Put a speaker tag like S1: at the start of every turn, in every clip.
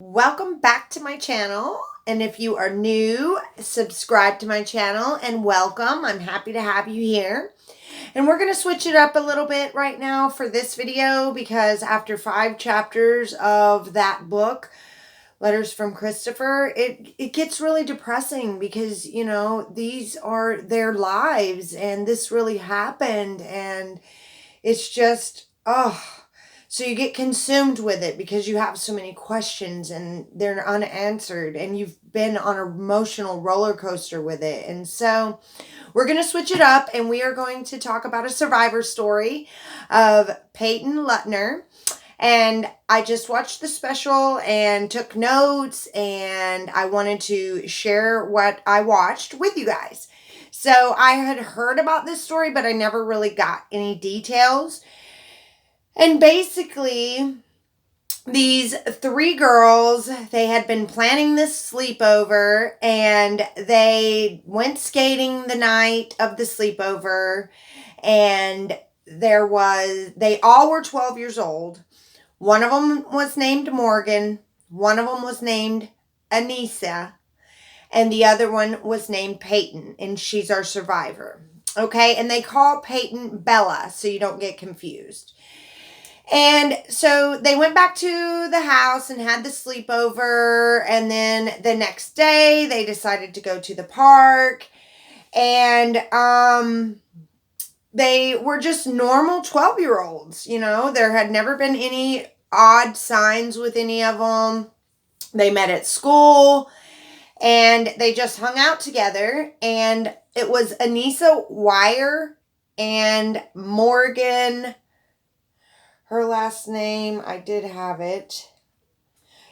S1: Welcome back to my channel. And if you are new, subscribe to my channel and welcome. I'm happy to have you here. And we're going to switch it up a little bit right now for this video because after 5 chapters of that book, Letters from Christopher, it gets really depressing because, you know, these are their lives and this really happened and it's just, so you get consumed with it because you have so many questions and they're unanswered and you've been on an emotional roller coaster with it. And so we're going to switch it up and we are going to talk about a survivor story of Payton Leutner. And I just watched the special and took notes and I wanted to share what I watched with you guys. So I had heard about this story, but I never really got any details. And basically, these 3 girls, they had been planning this sleepover and they went skating the night of the sleepover and they all were 12 years old. One of them was named Morgan, one of them was named Anissa, and the other one was named Peyton, and she's our survivor. Okay, and they call Peyton Bella, so you don't get confused. And so they went back to the house and had the sleepover. And then the next day they decided to go to the park. And they were just normal 12-year-olds. You know, there had never been any odd signs with any of them. They met at school and they just hung out together. And it was Anissa Weier and Morgan. Her last name, I did have it.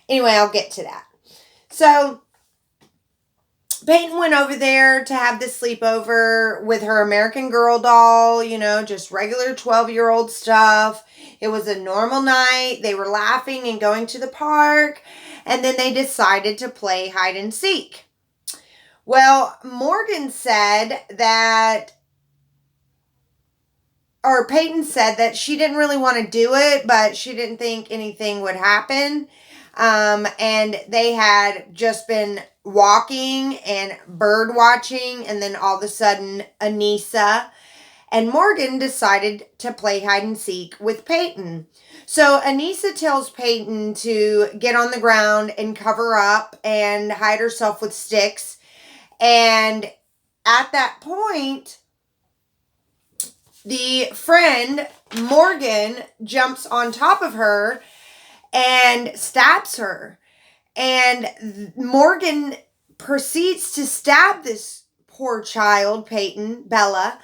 S1: Anyway, I'll get to that. So, Peyton went over there to have the sleepover with her American Girl doll, you know, just regular 12-year-old stuff. It was a normal night. They were laughing and going to the park. And then they decided to play hide and seek. Well, Morgan said that or Peyton said that she didn't really want to do it, but she didn't think anything would happen. And they had just been walking and bird watching, and then all of a sudden, Anissa and Morgan decided to play hide and seek with Peyton. So Anissa tells Peyton to get on the ground and cover up and hide herself with sticks. And at that point, the friend, Morgan, jumps on top of her and stabs her. And Morgan proceeds to stab this poor child, Peyton, Bella,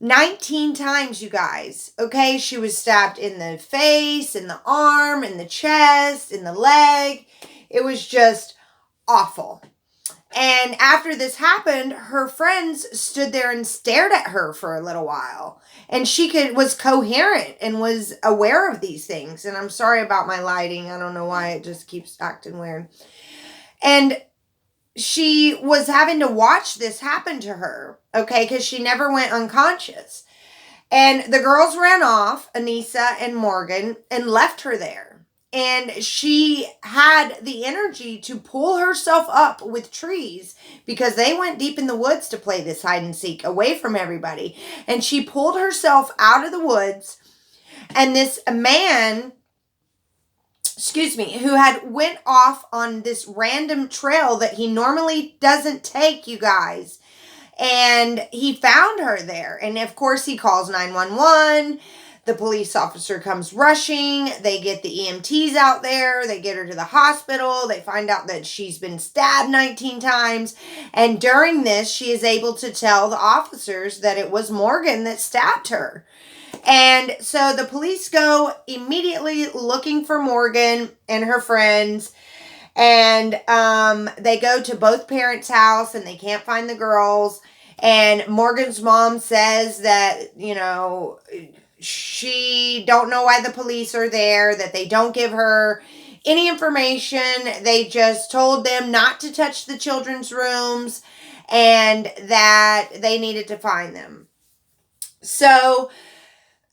S1: 19 times, you guys. Okay, she was stabbed in the face, in the arm, in the chest, in the leg. It was just awful. And after this happened, her friends stood there and stared at her for a little while. And she was coherent and was aware of these things. And I'm sorry about my lighting. I don't know why it just keeps acting weird. And she was having to watch this happen to her, okay, because she never went unconscious. And the girls ran off, Anissa and Morgan, and left her there. And she had the energy to pull herself up with trees because they went deep in the woods to play this hide and seek away from everybody. And she pulled herself out of the woods. And this man, who had went off on this random trail that he normally doesn't take, you guys. And he found her there. And of course he calls 911. The police officer comes rushing. They get the EMTs out there. They get her to the hospital. They find out that she's been stabbed 19 times. And during this, she is able to tell the officers that it was Morgan that stabbed her. And so the police go immediately looking for Morgan and her friends. And they go to both parents' house and they can't find the girls. And Morgan's mom says that, you know, she don't know why the police are there, that they don't give her any information. They just told them not to touch the children's rooms and that they needed to find them. So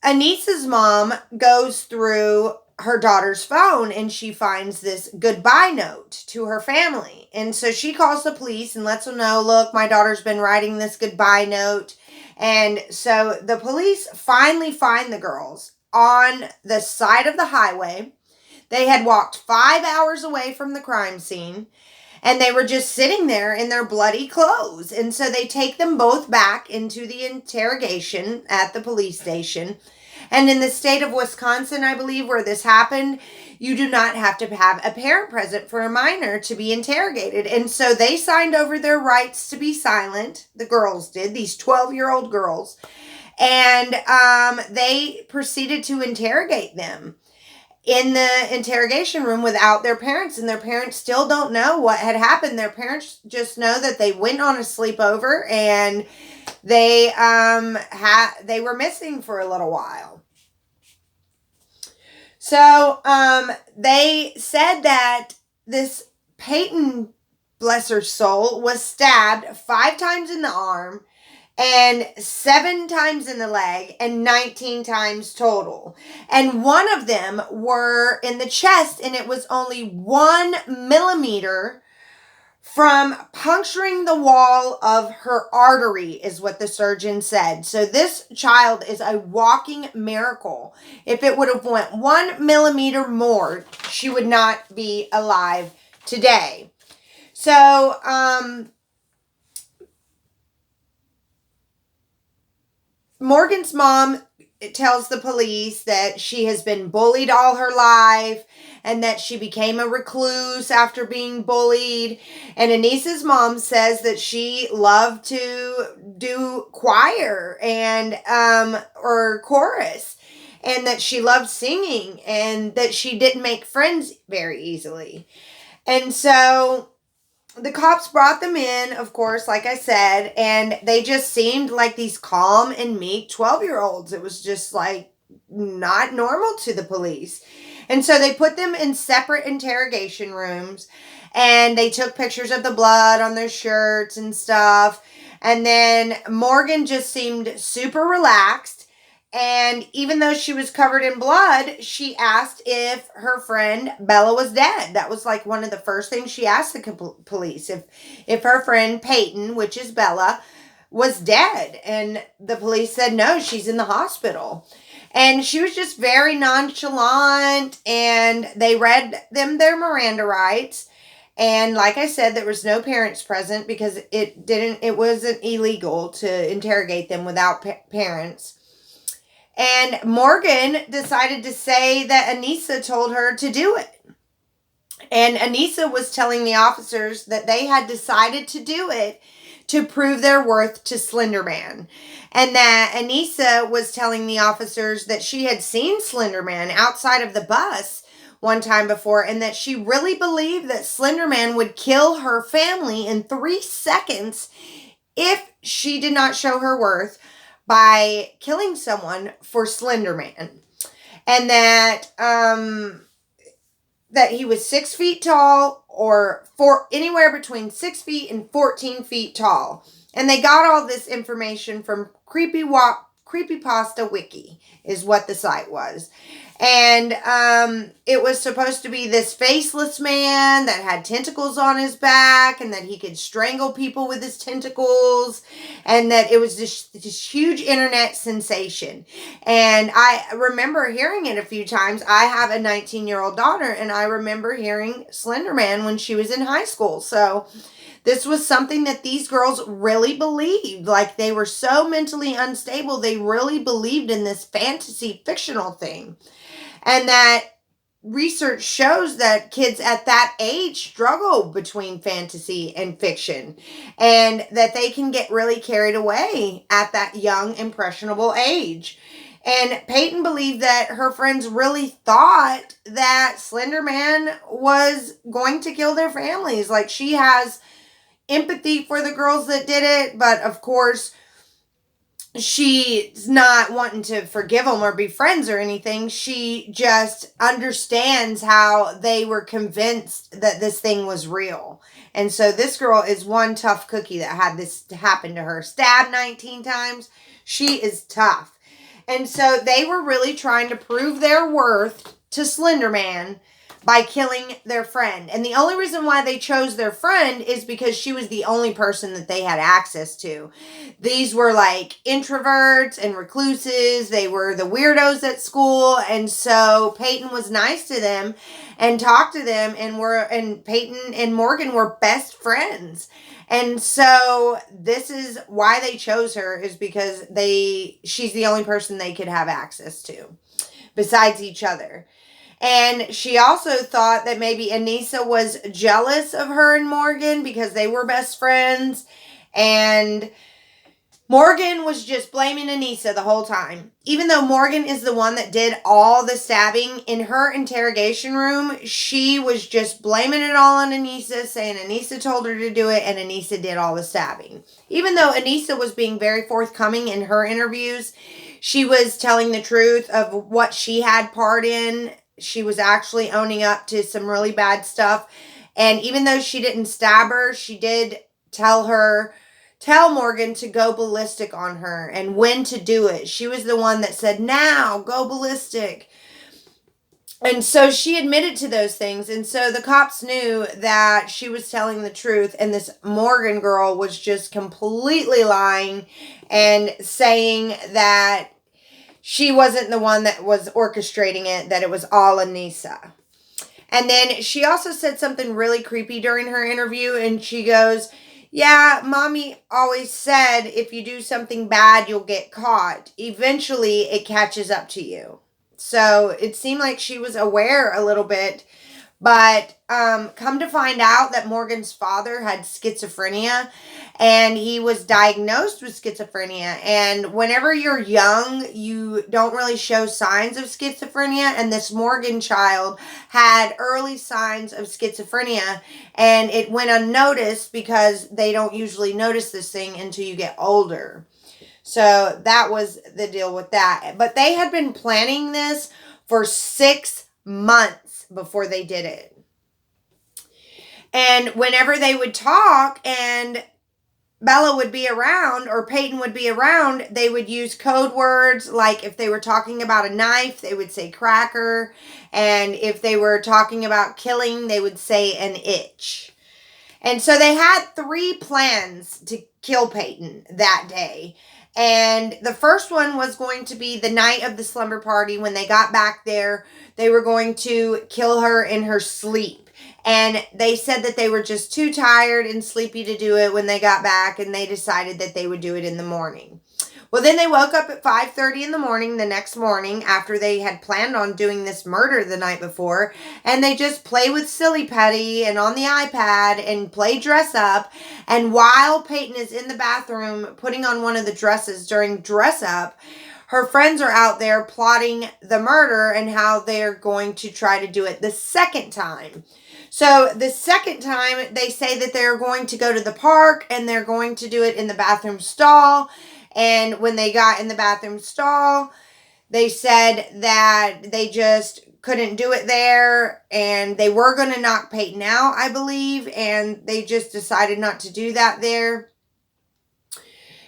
S1: Anissa's mom goes through her daughter's phone and she finds this goodbye note to her family. And so she calls the police and lets them know, look, my daughter's been writing this goodbye note. And so the police finally find the girls on the side of the highway. They had walked 5 hours away from the crime scene. And they were just sitting there in their bloody clothes. And so they take them both back into the interrogation at the police station. And in the state of Wisconsin, I believe, where this happened, you do not have to have a parent present for a minor to be interrogated. And so they signed over their rights to be silent. The girls did, these 12-year-old girls. And they proceeded to interrogate them in the interrogation room without their parents, and their parents still don't know what had happened. Their parents just know that they went on a sleepover and they were missing for a little while. So they said that this Peyton, bless her soul, was stabbed 5 times in the arm and 7 times in the leg and 19 times total. And one of them were in the chest, and it was only 1 millimeter from puncturing the wall of her artery, is what the surgeon said. So this child is a walking miracle. If it would have went 1 millimeter more, she would not be alive today. So, Morgan's mom tells the police that she has been bullied all her life and that she became a recluse after being bullied. And Anissa's mom says that she loved to do choir and or chorus, and that she loved singing, and that she didn't make friends very easily. And so the cops brought them in, of course, like I said, and they just seemed like these calm and meek 12-year-olds. It was just like not normal to the police. And so they put them in separate interrogation rooms, and they took pictures of the blood on their shirts and stuff. And then Morgan just seemed super relaxed. And even though she was covered in blood, she asked if her friend Bella was dead. That was like one of the first things she asked the police, if her friend Peyton, which is Bella, was dead. And the police said, no, she's in the hospital. And she was just very nonchalant, and they read them their Miranda rights. And like I said, there was no parents present because it wasn't illegal to interrogate them without parents. And Morgan decided to say that Anissa told her to do it. And Anissa was telling the officers that they had decided to do it to prove their worth to Slenderman. And that Anissa was telling the officers that she had seen Slenderman outside of the bus one time before, and that she really believed that Slenderman would kill her family in 3 seconds if she did not show her worth by killing someone for Slenderman. And that that he was 6 feet tall, or anywhere between 6 feet and 14 feet tall. And they got all this information from Creepypasta Wiki, is what the site was. And it was supposed to be this faceless man that had tentacles on his back, and that he could strangle people with his tentacles, and that it was this huge internet sensation. And I remember hearing it a few times. I have a 19-year-old daughter, and I remember hearing Slenderman when she was in high school. So this was something that these girls really believed. Like, they were so mentally unstable, they really believed in this fantasy fictional thing. And that research shows that kids at that age struggle between fantasy and fiction, and that they can get really carried away at that young, impressionable age. And Peyton believed that her friends really thought that Slenderman was going to kill their families. Like, she has empathy for the girls that did it, but of course she's not wanting to forgive them or be friends or anything. She just understands how they were convinced that this thing was real. And so this girl is one tough cookie that had this happen to her. Stabbed 19 times. She is tough. And so they were really trying to prove their worth to Slenderman by killing their friend. And the only reason why they chose their friend is because she was the only person that they had access to. These were like introverts and recluses. They were the weirdos at school. And so Peyton was nice to them and talked to them, and Peyton and Morgan were best friends. And so this is why they chose her, is because she's the only person they could have access to besides each other. And she also thought that maybe Anissa was jealous of her and Morgan because they were best friends. And Morgan was just blaming Anissa the whole time. Even though Morgan is the one that did all the stabbing, in her interrogation room, she was just blaming it all on Anissa, saying Anissa told her to do it and Anissa did all the stabbing. Even though Anissa was being very forthcoming in her interviews, she was telling the truth of what she had part in. She was actually owning up to some really bad stuff. And even though she didn't stab her, she did tell Morgan to go ballistic on her and when to do it. She was the one that said, now, go ballistic. And so she admitted to those things. And so the cops knew that she was telling the truth. And this Morgan girl was just completely lying and saying that she wasn't the one that was orchestrating it, that it was all Anissa. And then she also said something really creepy during her interview. And she goes, yeah, Mommy always said if you do something bad, you'll get caught. Eventually, it catches up to you. So it seemed like she was aware a little bit. But come to find out that Morgan's father had schizophrenia, and he was diagnosed with schizophrenia. And whenever you're young, you don't really show signs of schizophrenia. And this Morgan child had early signs of schizophrenia, and it went unnoticed because they don't usually notice this thing until you get older. So that was the deal with that. But they had been planning this for 6 months before they did it. And whenever they would talk and Bella would be around or Peyton would be around, they would use code words. Like if they were talking about a knife, they would say cracker. And if they were talking about killing, they would say an itch. And so they had 3 plans to kill Peyton that day. And the first one was going to be the night of the slumber party. When they got back there, they were going to kill her in her sleep. And they said that they were just too tired and sleepy to do it when they got back, and they decided that they would do it in the morning. Well, then they woke up at 5:30 in the morning the next morning after they had planned on doing this murder the night before, and they just play with Silly Putty and on the iPad and play dress up. And while Peyton is in the bathroom putting on one of the dresses during dress up, her friends are out there plotting the murder and how they're going to try to do it the second time. So the second time, they say that they're going to go to the park and they're going to do it in the bathroom stall. And when they got in the bathroom stall, they said that they just couldn't do it there. And they were going to knock Peyton out, I believe. And they just decided not to do that there.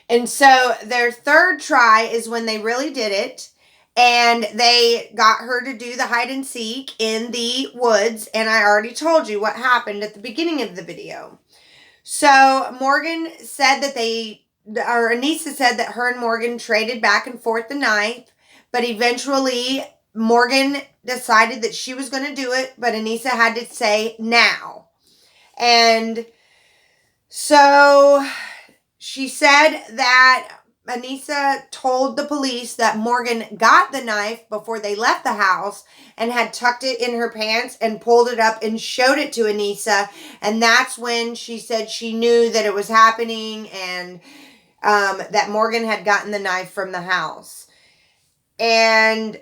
S1: And so their third try is when they really did it. And they got her to do the hide and seek in the woods. And I already told you what happened at the beginning of the video. So Morgan said that Anissa said that her and Morgan traded back and forth the knife. But eventually Morgan decided that she was going to do it. But Anissa had to say now. And so she said that Anissa told the police that Morgan got the knife before they left the house and had tucked it in her pants and pulled it up and showed it to Anissa. And that's when she said she knew that it was happening and that Morgan had gotten the knife from the house. And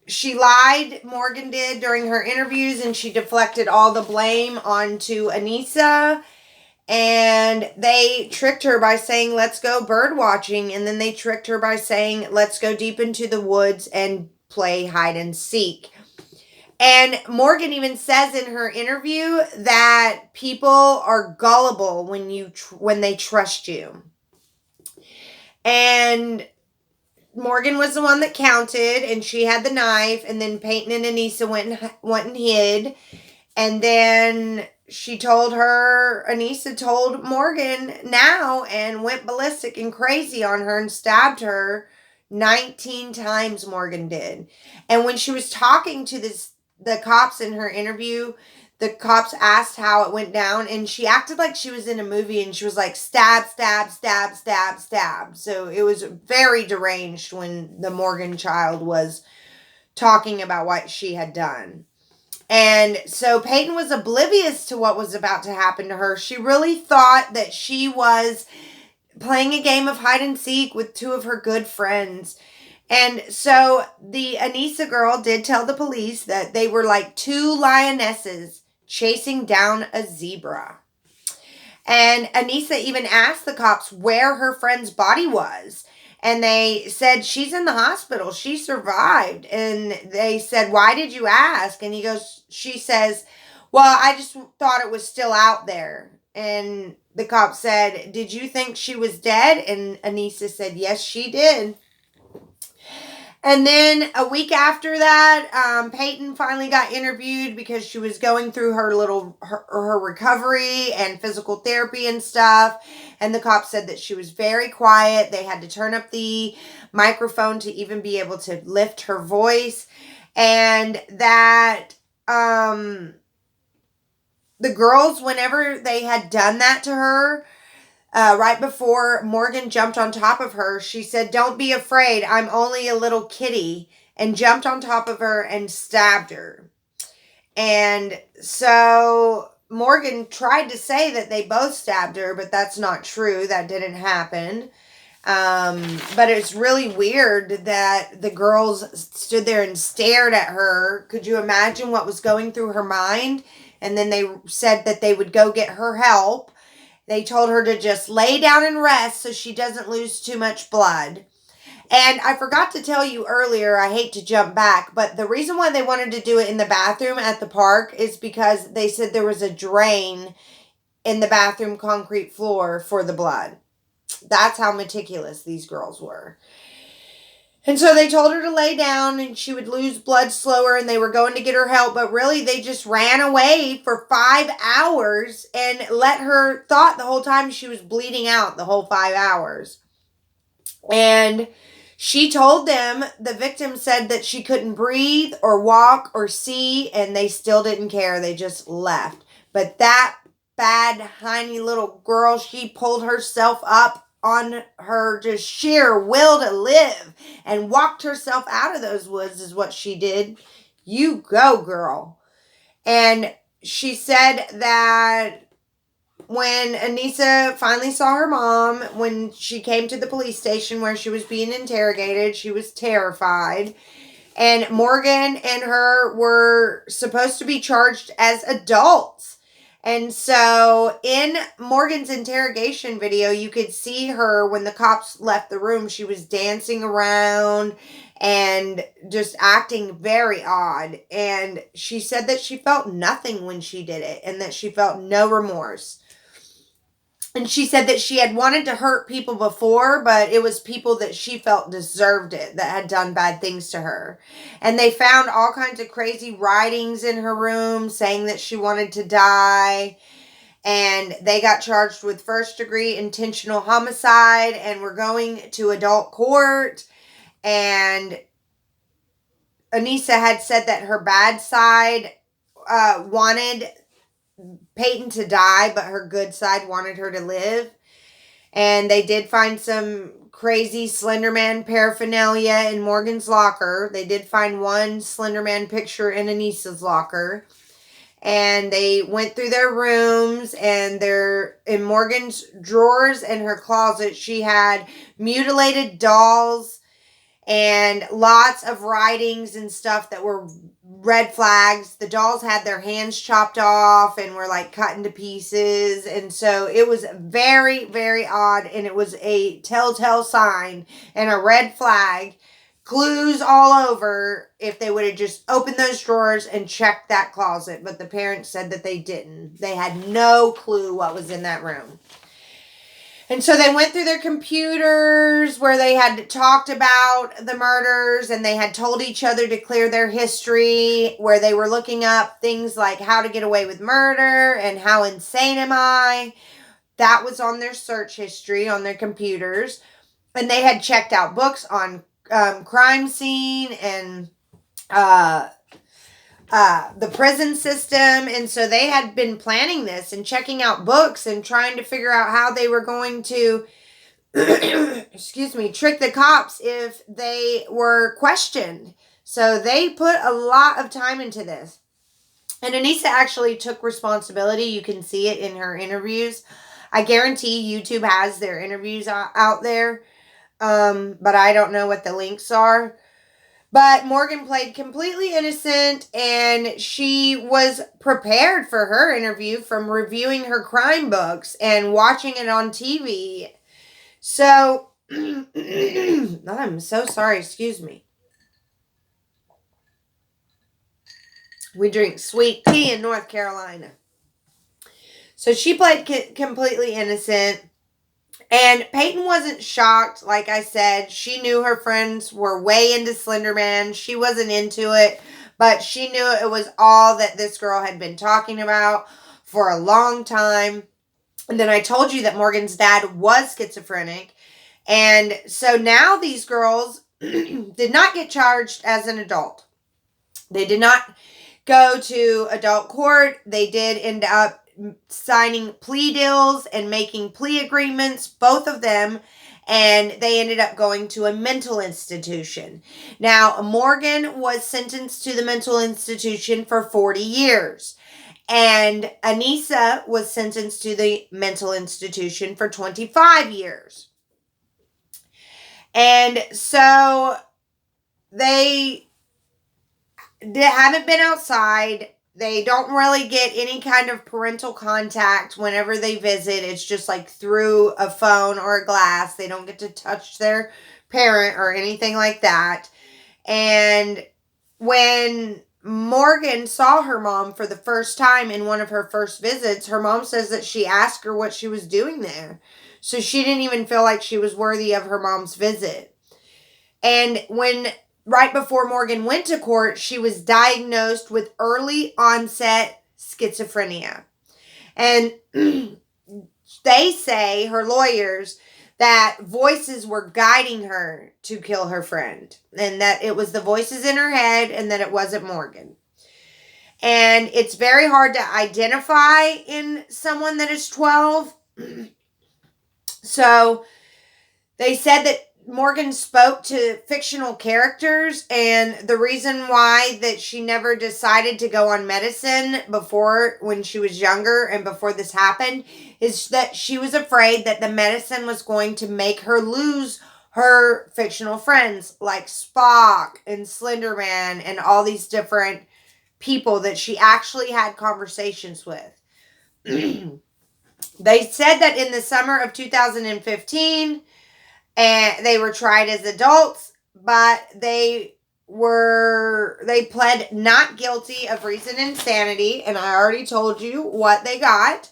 S1: she lied, Morgan did, during her interviews, and she deflected all the blame onto Anissa. And they tricked her by saying, let's go bird watching. And then they tricked her by saying, let's go deep into the woods and play hide and seek. And Morgan even says in her interview that people are gullible when they trust you. And Morgan was the one that counted, and she had the knife, and then Peyton and Anissa went and hid. And then Anissa told Morgan now and went ballistic and crazy on her and stabbed her 19 times, Morgan did. And when she was talking to the cops in her interview, the cops asked how it went down, and she acted like she was in a movie, and she was like, stab, stab, stab, stab, stab. So it was very deranged when the Morgan child was talking about what she had done. And so Peyton was oblivious to what was about to happen to her. She really thought that she was playing a game of hide and seek with two of her good friends. And so the Anissa girl did tell the police that they were like two lionesses chasing down a zebra. And Anissa even asked the cops where her friend's body was. And they said, she's in the hospital. She survived. And they said, why did you ask? And she says, well, I just thought it was still out there. And the cop said, did you think she was dead? And Anissa said, yes, she did. And then a week after that, Peyton finally got interviewed because she was going through her recovery and physical therapy and stuff. And the cops said that she was very quiet. They had to turn up the microphone to even be able to lift her voice. And that the girls, whenever they had done that to her, right before Morgan jumped on top of her, she said, don't be afraid, I'm only a little kitty, and jumped on top of her and stabbed her. And so Morgan tried to say that they both stabbed her, but that's not true. That didn't happen. But it's really weird that the girls stood there and stared at her. Could you imagine what was going through her mind? And then they said that they would go get her help. They told her to just lay down and rest so she doesn't lose too much blood. And I forgot to tell you earlier, I hate to jump back, but the reason why they wanted to do it in the bathroom at the park is because they said there was a drain in the bathroom concrete floor for the blood. That's how meticulous these girls were. And so they told her to lay down and she would lose blood slower, and they were going to get her help. But really, they just ran away for 5 hours and thought the whole time she was bleeding out the whole 5 hours. And she told them, the victim said that she couldn't breathe or walk or see, and they still didn't care. They just left. But that bad, tiny little girl, she pulled herself up on her just sheer will to live and walked herself out of those woods is what she did. You go, girl. And she said that when Anissa finally saw her mom, when she came to the police station where she was being interrogated, she was terrified. And Morgan and her were supposed to be charged as adults. And so in Morgan's interrogation video, you could see her when the cops left the room. She was dancing around and just acting very odd. And she said that she felt nothing when she did it and that she felt no remorse. And she said that she had wanted to hurt people before, but it was people that she felt deserved it, that had done bad things to her. And they found all kinds of crazy writings in her room saying that she wanted to die. And they got charged with first-degree intentional homicide and were going to adult court. And Anissa had said that her bad side wanted Peyton to die, but her good side wanted her to live. And they did find some crazy Slenderman paraphernalia in Morgan's locker. They did find one Slenderman picture in Anissa's locker. And they went through their rooms, and in Morgan's drawers and her closet, she had mutilated dolls and lots of writings and stuff that were red flags. The dolls had their hands chopped off and were like cut into pieces. And so it was very, very odd. And it was a telltale sign and a red flag. Clues all over if they would have just opened those drawers and checked that closet. But the parents said that they didn't. They had no clue what was in that room. And so they went through their computers where they had talked about the murders, and they had told each other to clear their history, where they were looking up things like how to get away with murder and how insane am I. That was on their search history on their computers. And they had checked out books on crime scene and the prison system. And so they had been planning this and checking out books and trying to figure out how they were going to trick the cops if they were questioned. So they put a lot of time into this. And Anissa actually took responsibility. You can see it in her interviews. I guarantee YouTube has their interviews out there. But I don't know what the links are. But Morgan played completely innocent, and she was prepared for her interview from reviewing her crime books and watching it on TV. So, I'm so sorry, excuse me. We drink sweet tea in North Carolina. So she played completely innocent. And Peyton wasn't shocked. Like I said, she knew her friends were way into Slenderman. She wasn't into it, but she knew it was all that this girl had been talking about for a long time. And then I told you that Morgan's dad was schizophrenic. And so now these girls did not get charged as an adult. They did not go to adult court. They did end up signing plea deals and making plea agreements, both of them, and they ended up going to a mental institution. Now, Morgan was sentenced to the mental institution for 40 years, and Anissa was sentenced to the mental institution for 25 years. And so they haven't been outside. They don't really get any kind of parental contact whenever they visit. It's just like through a phone or a glass. They don't get to touch their parent or anything like that. And when Morgan saw her mom for the first time in one of her first visits, her mom says that she asked her what she was doing there. So she didn't even feel like she was worthy of her mom's visit. And right before Morgan went to court, she was diagnosed with early onset schizophrenia. And they say, her lawyers, that voices were guiding her to kill her friend. And that it was the voices in her head and that it wasn't Morgan. And it's very hard to identify in someone that is 12. So they said that Morgan spoke to fictional characters, and the reason why that she never decided to go on medicine before, when she was younger and before this happened, is that she was afraid that the medicine was going to make her lose her fictional friends like Spock and Slenderman and all these different people that she actually had conversations with. They said that in the summer of 2015, and they were tried as adults, but they pled not guilty of recent insanity, and I already told you what they got.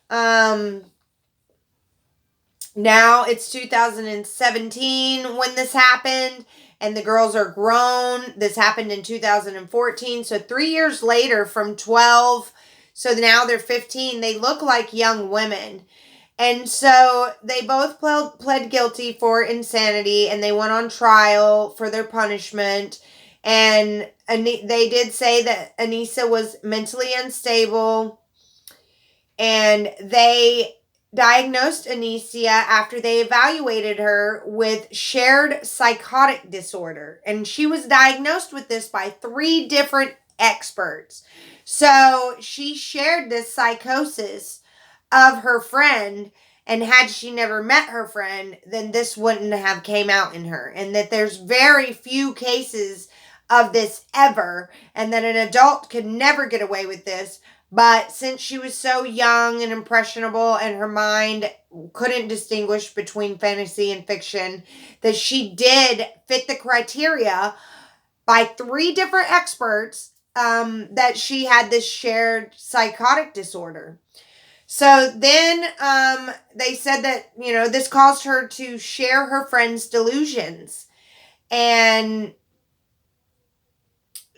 S1: Now it's 2017 when this happened, and the girls are grown. This happened in 2014, so 3 years later from 12, so now they're 15. They look like young women. And so they both pled guilty for insanity, and they went on trial for their punishment. And they did say that Anissa was mentally unstable, and they diagnosed Anissa after they evaluated her with shared psychotic disorder. And she was diagnosed with this by 3 different experts. So she shared this psychosis of her friend, and had she never met her friend, then this wouldn't have came out in her. And that there's very few cases of this ever, and that an adult could never get away with this. But since she was so young and impressionable, and her mind couldn't distinguish between fantasy and fiction, that she did fit the criteria by 3 different experts that she had this shared psychotic disorder. So then they said that, this caused her to share her friend's delusions. And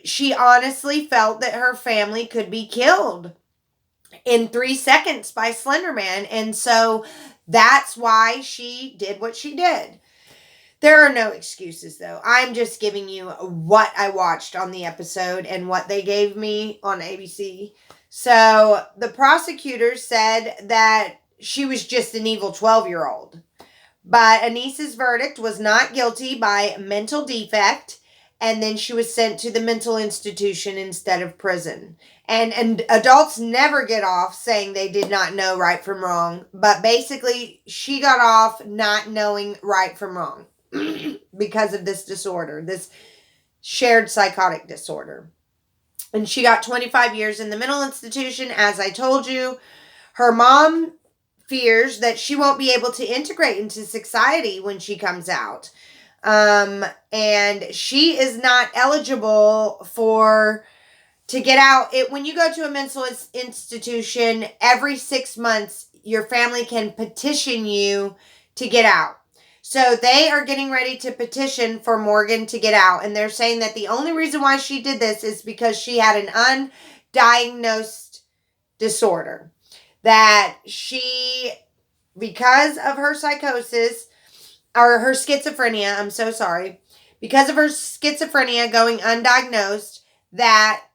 S1: she honestly felt that her family could be killed in 3 seconds by Slenderman. And so that's why she did what she did. There are no excuses, though. I'm just giving you what I watched on the episode and what they gave me on ABC. So the prosecutor said that she was just an evil 12-year-old. But Anissa's verdict was not guilty by mental defect. And then she was sent to the mental institution instead of prison. And adults never get off saying they did not know right from wrong. But basically, she got off not knowing right from wrong because of this disorder, this shared psychotic disorder. And she got 25 years in the mental institution, as I told you. Her mom fears that she won't be able to integrate into society when she comes out. And she is not eligible to get out. When you go to a mental institution, every 6 months, your family can petition you to get out. So they are getting ready to petition for Morgan to get out. And they're saying that the only reason why she did this is because she had an undiagnosed disorder. That she, because of her psychosis, or her schizophrenia, I'm so sorry, because of her schizophrenia going undiagnosed, that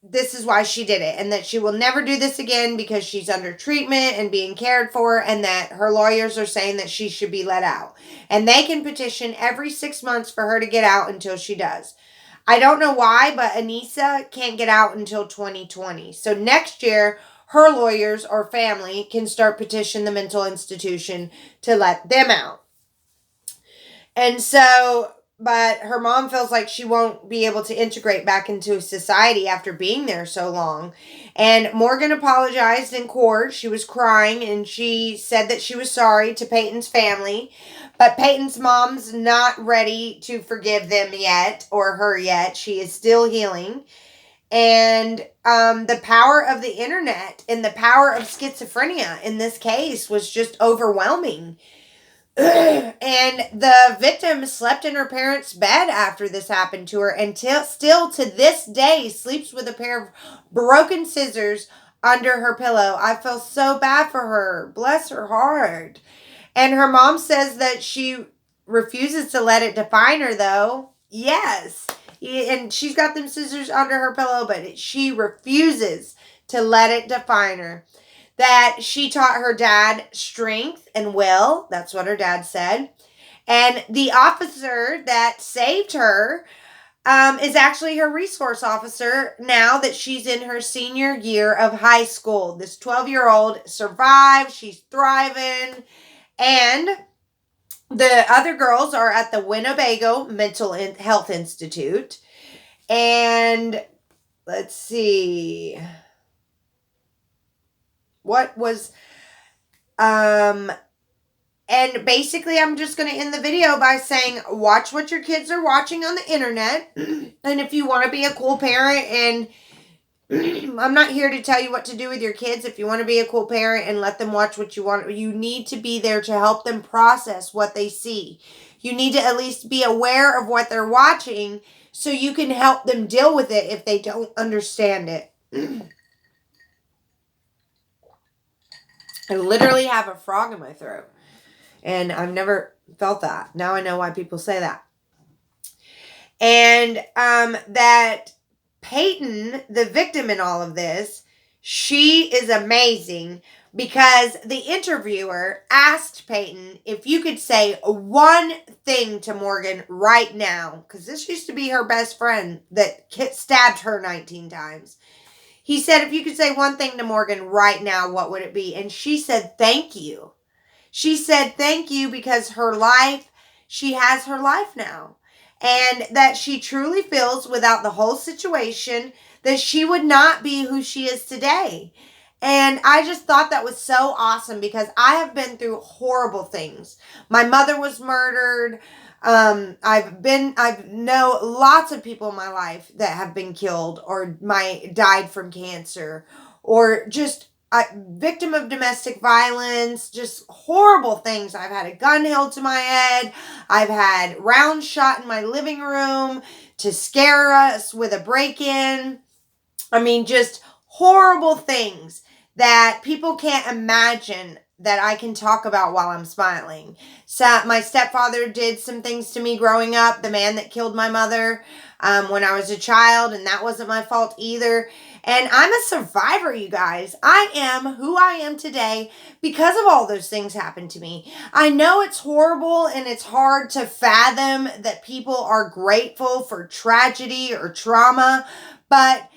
S1: this is why she did it, and that she will never do this again because she's under treatment and being cared for, and that her lawyers are saying that she should be let out. And they can petition every 6 months for her to get out until she does. I don't know why, but Anissa can't get out until 2020. So next year, her lawyers or family can start petitioning the mental institution to let them out. And so, but her mom feels like she won't be able to integrate back into society after being there so long. And Morgan apologized in court. She was crying and she said that she was sorry to Peyton's family. But Peyton's mom's not ready to forgive them yet, or her yet. She is still healing. And the power of the internet and the power of schizophrenia in this case was just overwhelming. And the victim slept in her parents' bed after this happened to her, and still to this day sleeps with a pair of broken scissors under her pillow. I feel so bad for her. Bless her heart. And her mom says that she refuses to let it define her, though. Yes. And she's got them scissors under her pillow, but she refuses to let it define her. That she taught her dad strength and will. That's what her dad said. And the officer that saved her is actually her resource officer now that she's in her senior year of high school. This 12-year-old survived. She's thriving. And the other girls are at the Winnebago Mental Health Institute. And let's see. What was, and basically I'm just going to end the video by saying, watch what your kids are watching on the internet. And if you want to be a cool parent, and I'm not here to tell you what to do with your kids. If you want to be a cool parent and let them watch what you want, you need to be there to help them process what they see. You need to at least be aware of what they're watching so you can help them deal with it if they don't understand it. I literally have a frog in my throat. And I've never felt that. Now I know why people say that. And that Peyton, the victim in all of this, she is amazing because the interviewer asked Peyton if you could say one thing to Morgan right now, because this used to be her best friend that stabbed her 19 times. He said, if you could say one thing to Morgan right now, what would it be? And she said, thank you. She said, thank you, because she has her life now. And that she truly feels without the whole situation that she would not be who she is today. And I just thought that was so awesome because I have been through horrible things. My mother was murdered. I've know lots of people in my life that have been killed or died from cancer, or just victim of domestic violence, just horrible things. I've had a gun held to my head. I've had rounds shot in my living room to scare us with a break-in. I mean, just horrible things that people can't imagine that I can talk about while I'm smiling. So my stepfather did some things to me growing up, the man that killed my mother when I was a child, and that wasn't my fault either. And I'm a survivor, you guys. I am who I am today because of all those things happened to me. I know it's horrible and it's hard to fathom that people are grateful for tragedy or trauma, but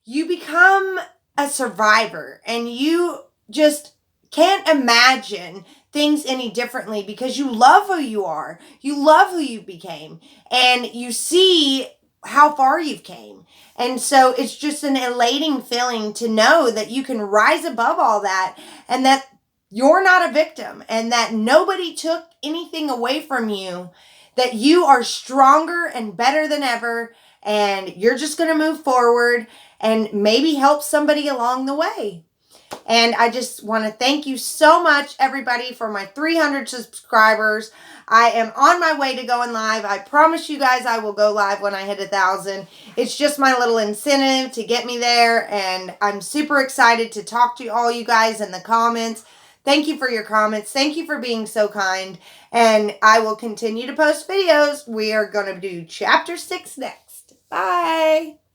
S1: you become a survivor and you just can't imagine things any differently because you love who you are. You love who you became and you see how far you've came. And so it's just an elating feeling to know that you can rise above all that and that you're not a victim and that nobody took anything away from you, that you are stronger and better than ever and you're just going to move forward and maybe help somebody along the way. And I just want to thank you so much, everybody, for my 300 subscribers. I am on my way to going live. I promise you guys I will go live when I hit 1,000. It's just my little incentive to get me there. And I'm super excited to talk to all you guys in the comments. Thank you for your comments. Thank you for being so kind. And I will continue to post videos. We are going to do chapter 6 next. Bye.